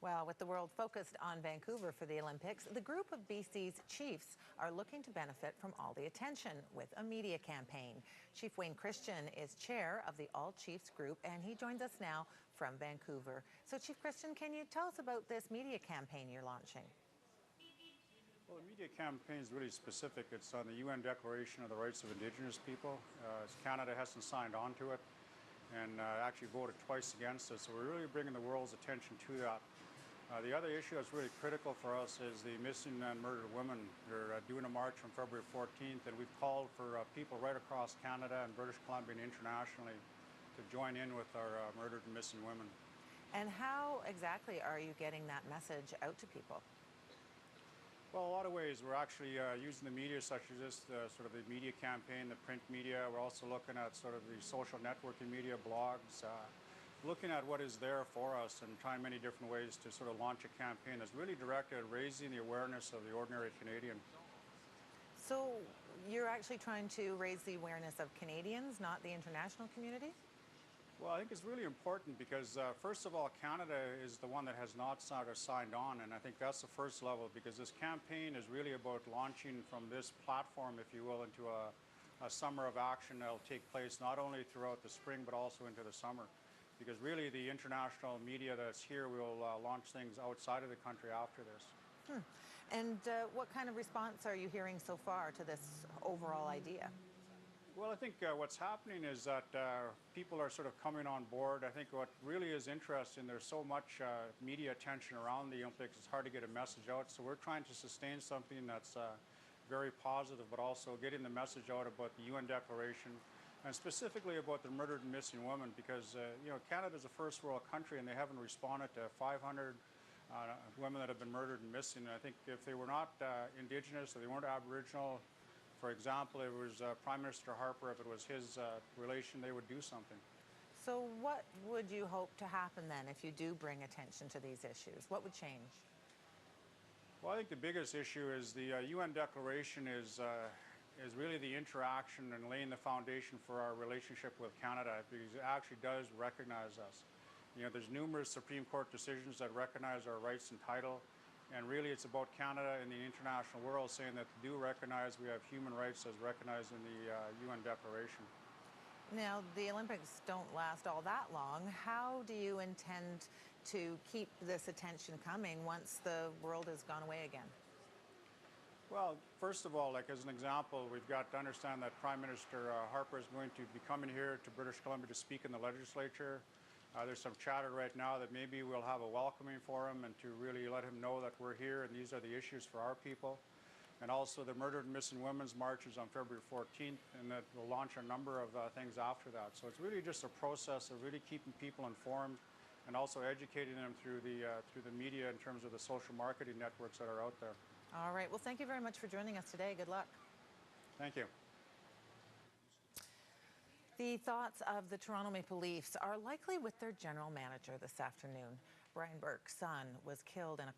Well, with the world focused on Vancouver for the Olympics, the group of BC's chiefs are looking to benefit from all the attention with a media campaign. Chief Wayne Christian is chair of the All Chiefs group, and he joins us now from Vancouver. So, Chief Christian, can you tell us about this media campaign you're launching? Well, the media campaign is really specific. It's on the UN Declaration of the Rights of Indigenous People. Canada hasn't signed on to it and actually voted twice against it, so we're really bringing the world's attention to that. The other issue that's really critical for us is the missing and murdered women. They're doing a march on February 14th, and we've called for people right across Canada and British Columbia and internationally to join in with our murdered and missing women. And how exactly are you getting that message out to people? Well, a lot of ways. We're actually using the media such as this, sort of the media campaign, the print media. We're also looking at sort of the social networking media, blogs, looking at what is there for us and trying many different ways to sort of launch a campaign that's really directed at raising the awareness of the ordinary Canadian. So you're actually trying to raise the awareness of Canadians, not the international community? Well, I think it's really important because, first of all, Canada is the one that has not signed on, and I think that's the first level, because this campaign is really about launching from this platform, if you will, into a summer of action that will take place not only throughout the spring but also into the summer. Because really the international media that's here will launch things outside of the country after this. And what kind of response are you hearing so far to this overall idea? Well, I think what's happening is that people are sort of coming on board. I think what really is interesting, there's so much media attention around the Olympics, it's hard to get a message out. So we're trying to sustain something that's very positive, but also getting the message out about the UN Declaration, and specifically about the murdered and missing women, because Canada is a first world country and they haven't responded to 500 women that have been murdered and missing. And I think if they were not Indigenous or they weren't Aboriginal, for example, it was Prime Minister Harper, if it was his relation, they would do something. So what would you hope to happen then if you do bring attention to these issues? What would change? Well, I think the biggest issue is the UN Declaration is really the interaction and laying the foundation for our relationship with Canada, because it actually does recognize us. There's numerous Supreme Court decisions that recognize our rights and title, and really it's about Canada and the international world saying that they do recognize we have human rights as recognized in the UN Declaration. Now, the Olympics don't last all that long. How do you intend to keep this attention coming once the world has gone away again? Well, first of all, like as an example, we've got to understand that Prime Minister Harper is going to be coming here to British Columbia to speak in the legislature. There's some chatter right now that maybe we'll have a welcoming for him and to really let him know that we're here and these are the issues for our people. And also the Murdered and Missing Women's March is on February 14th, and that will launch a number of things after that. So it's really just a process of really keeping people informed and also educating them through the media in terms of the social marketing networks that are out there. All right. Well, thank you very much for joining us today. Good luck. Thank you. The thoughts of the Toronto Maple Leafs are likely with their general manager this afternoon. Brian Burke's son was killed in a